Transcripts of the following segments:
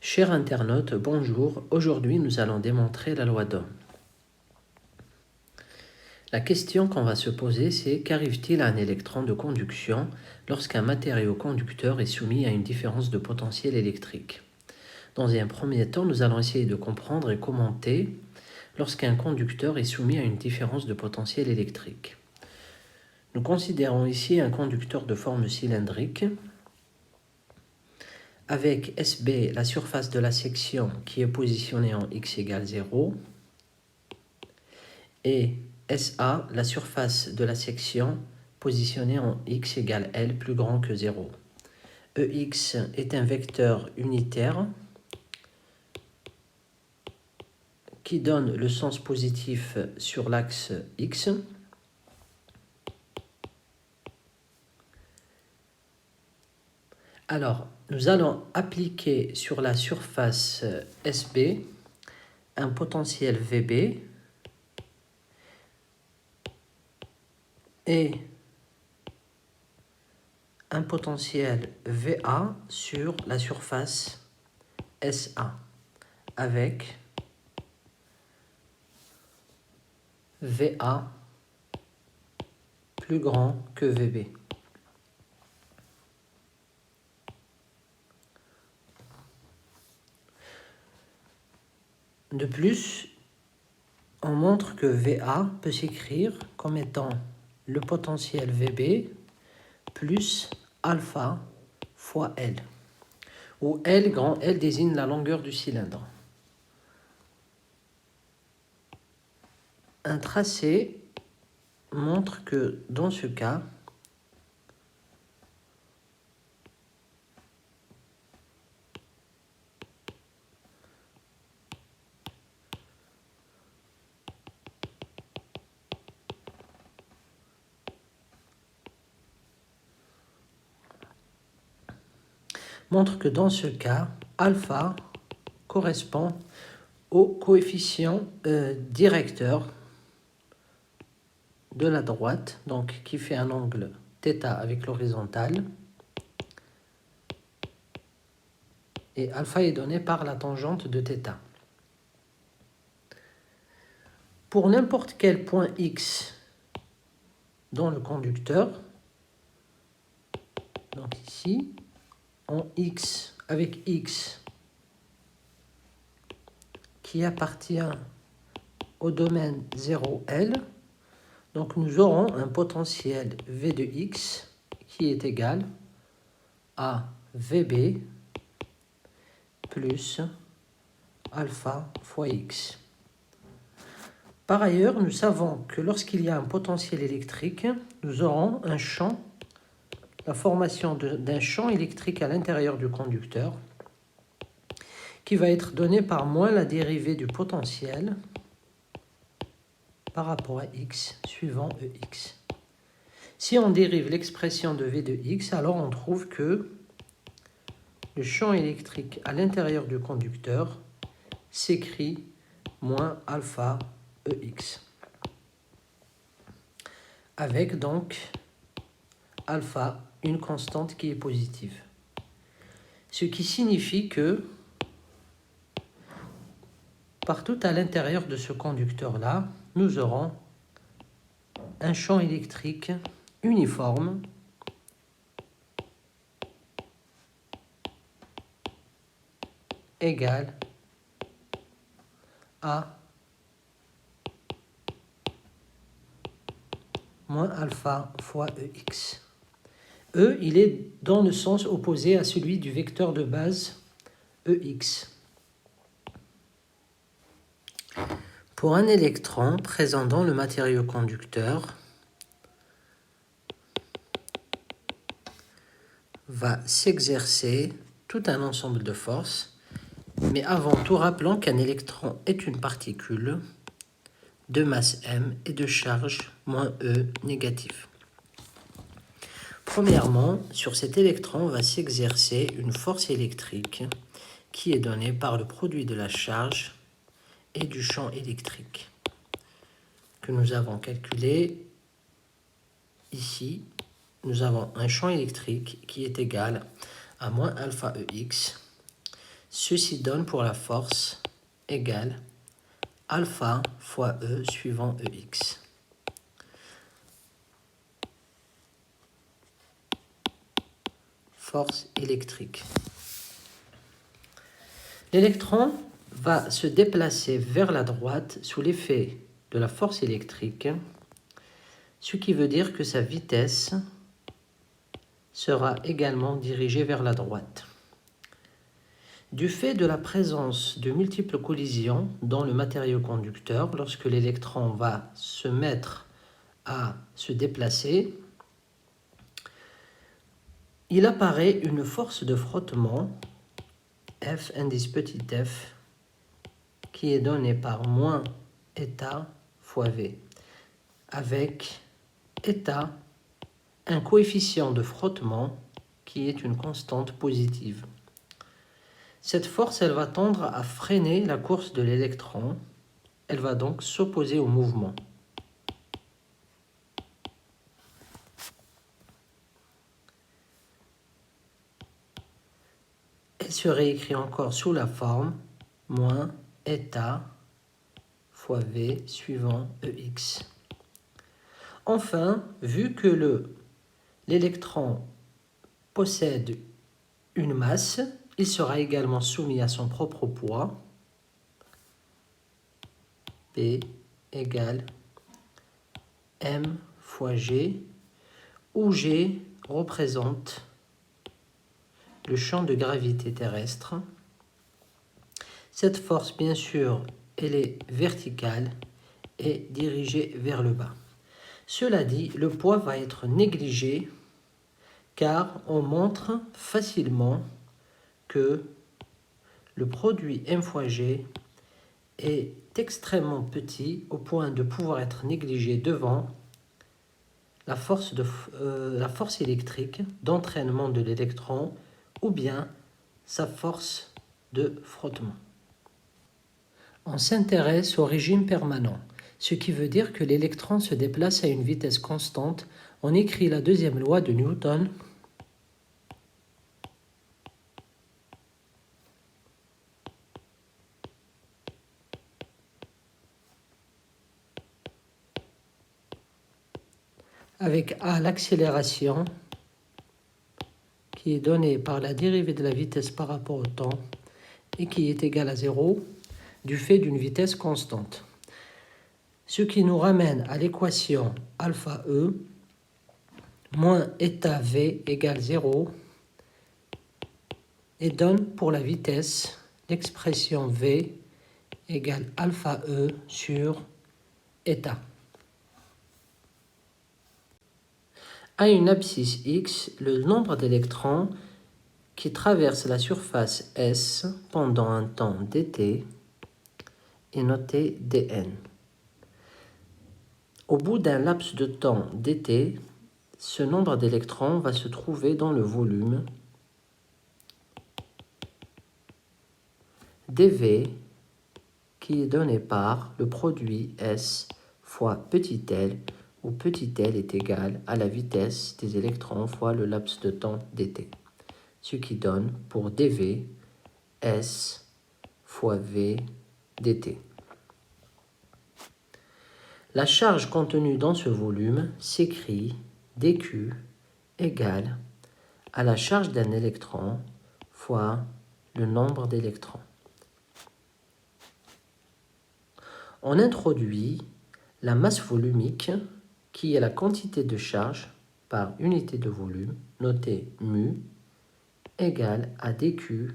Chers internautes, bonjour. Aujourd'hui, nous allons démontrer la loi d'Ohm. La question qu'on va se poser, c'est qu'arrive-t-il à un électron de conduction lorsqu'un matériau conducteur est soumis à une différence de potentiel électrique? Dans un premier temps, nous allons essayer de comprendre et commenter lorsqu'un conducteur est soumis à une différence de potentiel électrique. Nous considérons ici un conducteur de forme cylindrique avec SB, la surface de la section qui est positionnée en x égale 0, et SA, la surface de la section positionnée en x égale L plus grand que 0. EX est un vecteur unitaire qui donne le sens positif sur l'axe X. Alors, nous allons appliquer sur la surface SB un potentiel VB et un potentiel VA sur la surface SA avec VA plus grand que VB. De plus, on montre que VA peut s'écrire comme étant le potentiel VB plus alpha fois L, où L, grand L, désigne la longueur du cylindre. Un tracé montre que dans ce cas, alpha correspond au coefficient directeur de la droite, donc qui fait un angle θ avec l'horizontale, et alpha est donné par la tangente de θ. Pour n'importe quel point X dans le conducteur, donc ici, en X avec X qui appartient au domaine 0L, donc nous aurons un potentiel V de X qui est égal à VB plus alpha fois X. Par ailleurs, nous savons que lorsqu'il y a un potentiel électrique, nous aurons un champ, la formation d'un champ électrique à l'intérieur du conducteur qui va être donné par moins la dérivée du potentiel par rapport à x suivant EX. Si on dérive l'expression de V de x, alors on trouve que le champ électrique à l'intérieur du conducteur s'écrit moins alpha EX. Avec donc alpha, une constante qui est positive. Ce qui signifie que partout à l'intérieur de ce conducteur-là, nous aurons un champ électrique uniforme égal à moins alpha fois EX. E, il est dans le sens opposé à celui du vecteur de base EX. Pour un électron présent dans le matériau conducteur, va s'exercer tout un ensemble de forces, mais avant tout rappelons qu'un électron est une particule de masse m et de charge moins E négatif. Premièrement, sur cet électron va s'exercer une force électrique qui est donnée par le produit de la charge et du champ électrique que nous avons calculé ici. Nous avons un champ électrique qui est égal à moins alpha EX Ceci donne pour la force égale alpha fois E suivant EX. Force électrique. L'électron va se déplacer vers la droite sous l'effet de la force électrique, ce qui veut dire que sa vitesse sera également dirigée vers la droite. Du fait de la présence de multiples collisions dans le matériau conducteur, lorsque l'électron va se mettre à se déplacer, il apparaît une force de frottement, F indice petit f, qui est donnée par moins eta fois V, avec eta un coefficient de frottement qui est une constante positive. Cette force, elle va tendre à freiner la course de l'électron. Elle va donc s'opposer au mouvement. Elle se réécrit encore sous la forme moins eta fois V suivant EX. Enfin, vu que l'électron possède une masse, il sera également soumis à son propre poids, P égale M fois G, où G représente le champ de gravité terrestre. Cette force, bien sûr, elle est verticale et dirigée vers le bas. Cela dit, le poids va être négligé car on montre facilement que le produit M fois G est extrêmement petit au point de pouvoir être négligé devant la force électrique d'entraînement de l'électron ou bien sa force de frottement. On s'intéresse au régime permanent, ce qui veut dire que l'électron se déplace à une vitesse constante. On écrit la deuxième loi de Newton avec A l'accélération qui est donnée par la dérivée de la vitesse par rapport au temps et qui est égale à 0 du fait d'une vitesse constante. Ce qui nous ramène à l'équation alpha E moins eta V égale 0 et donne pour la vitesse l'expression V égale alpha E sur eta. À une abscisse X, le nombre d'électrons qui traversent la surface S pendant un temps dt est noté dn. Au bout d'un laps de temps dt, ce nombre d'électrons va se trouver dans le volume dv qui est donné par le produit S fois petit l, où petit l est égal à la vitesse des électrons fois le laps de temps dt, ce qui donne pour dv S fois v dt. La charge contenue dans ce volume s'écrit dq égale à la charge d'un électron fois le nombre d'électrons. On introduit la masse volumique, qui est la quantité de charge par unité de volume, notée mu, égale à dq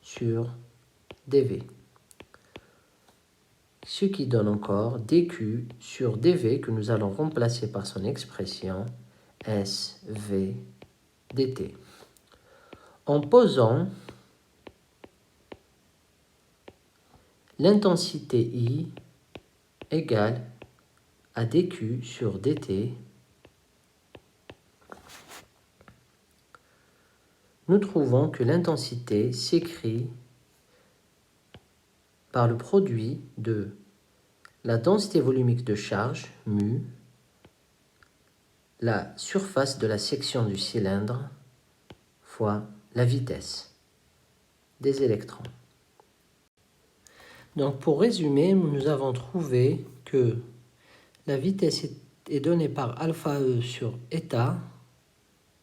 sur dv. Ce qui donne encore dq sur dv que nous allons remplacer par son expression SV dt. En posant l'intensité I égale à dq sur dt, nous trouvons que l'intensité s'écrit par le produit de la densité volumique de charge, mu, la surface de la section du cylindre, fois la vitesse. des électrons. Donc pour résumer, nous avons trouvé que la vitesse est donnée par alpha E sur eta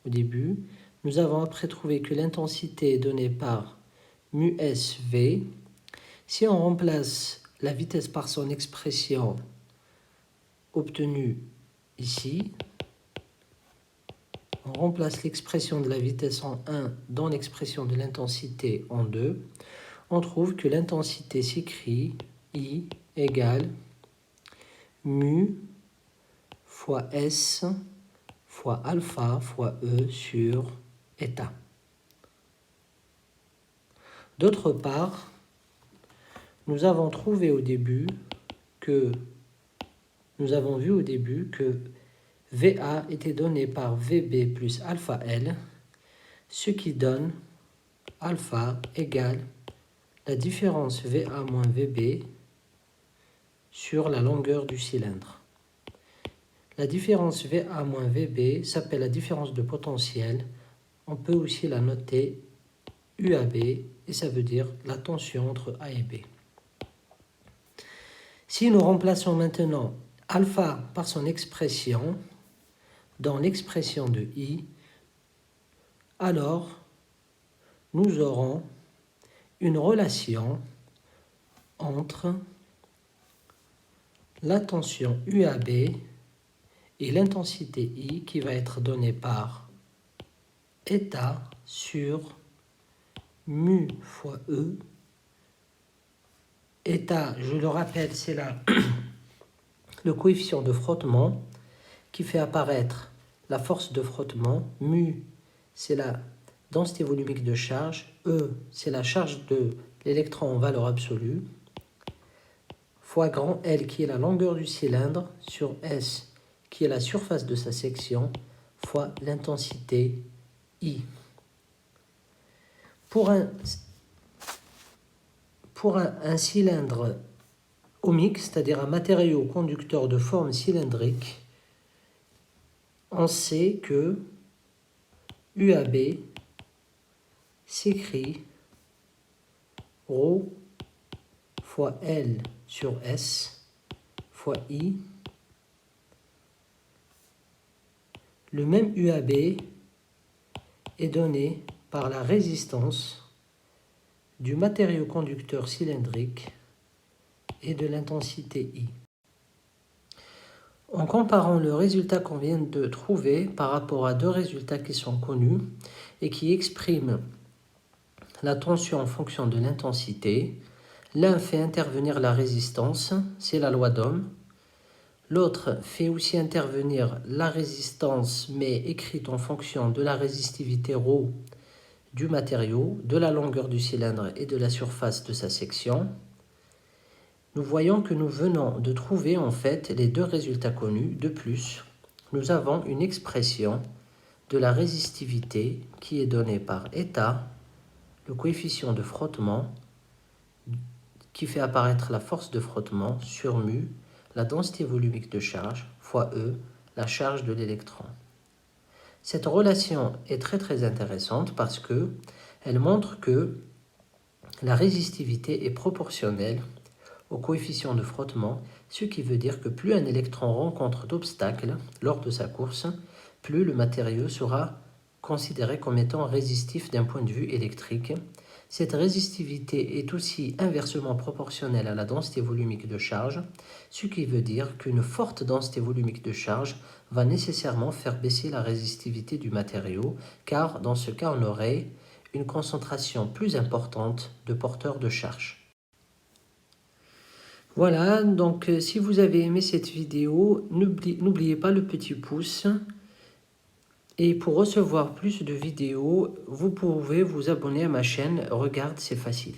au début. Nous avons après trouvé que l'intensité est donnée par mu SV. Si on remplace la vitesse par son expression obtenue ici, on remplace l'expression de la vitesse en 1 dans l'expression de l'intensité en 2, on trouve que l'intensité s'écrit I égale mu fois S fois alpha fois E sur eta. D'autre part, nous avons vu au début que VA était donné par VB plus alpha L, ce qui donne alpha égale la différence VA moins VB sur la longueur du cylindre. La différence VA moins VB s'appelle la différence de potentiel. On peut aussi la noter UAB et ça veut dire la tension entre A et B. Si nous remplaçons maintenant alpha par son expression dans l'expression de I, alors nous aurons une relation entre la tension UAB et l'intensité I qui va être donnée par eta sur mu fois E. Eta, je le rappelle, c'est le coefficient de frottement qui fait apparaître la force de frottement. Mu, c'est la densité volumique de charge. E, c'est la charge de l'électron en valeur absolue. Fois grand L, qui est la longueur du cylindre, sur S, qui est la surface de sa section, fois l'intensité I. Pour un cylindre ohmique, c'est-à-dire un matériau conducteur de forme cylindrique, on sait que UAB s'écrit ρ fois L sur S fois I. Le même UAB est donné par la résistance du matériau conducteur cylindrique et de l'intensité I. En comparant le résultat qu'on vient de trouver par rapport à deux résultats qui sont connus et qui expriment la tension en fonction de l'intensité, l'un fait intervenir la résistance, c'est la loi d'Ohm. L'autre fait aussi intervenir la résistance, mais écrite en fonction de la résistivité ρ du matériau, de la longueur du cylindre et de la surface de sa section. Nous voyons que nous venons de trouver en fait les deux résultats connus. De plus, nous avons une expression de la résistivité qui est donnée par eta, le coefficient de frottement, qui fait apparaître la force de frottement sur mu, la densité volumique de charge, fois E, la charge de l'électron. Cette relation est très intéressante parce qu'elle montre que la résistivité est proportionnelle au coefficient de frottement, ce qui veut dire que plus un électron rencontre d'obstacles lors de sa course, plus le matériau sera considéré comme étant résistif d'un point de vue électrique. Cette résistivité est aussi inversement proportionnelle à la densité volumique de charge, ce qui veut dire qu'une forte densité volumique de charge va nécessairement faire baisser la résistivité du matériau, car dans ce cas, on aurait une concentration plus importante de porteurs de charge. Voilà, donc si vous avez aimé cette vidéo, n'oubliez pas le petit pouce. Et pour recevoir plus de vidéos, vous pouvez vous abonner à ma chaîne. Regarde, c'est facile.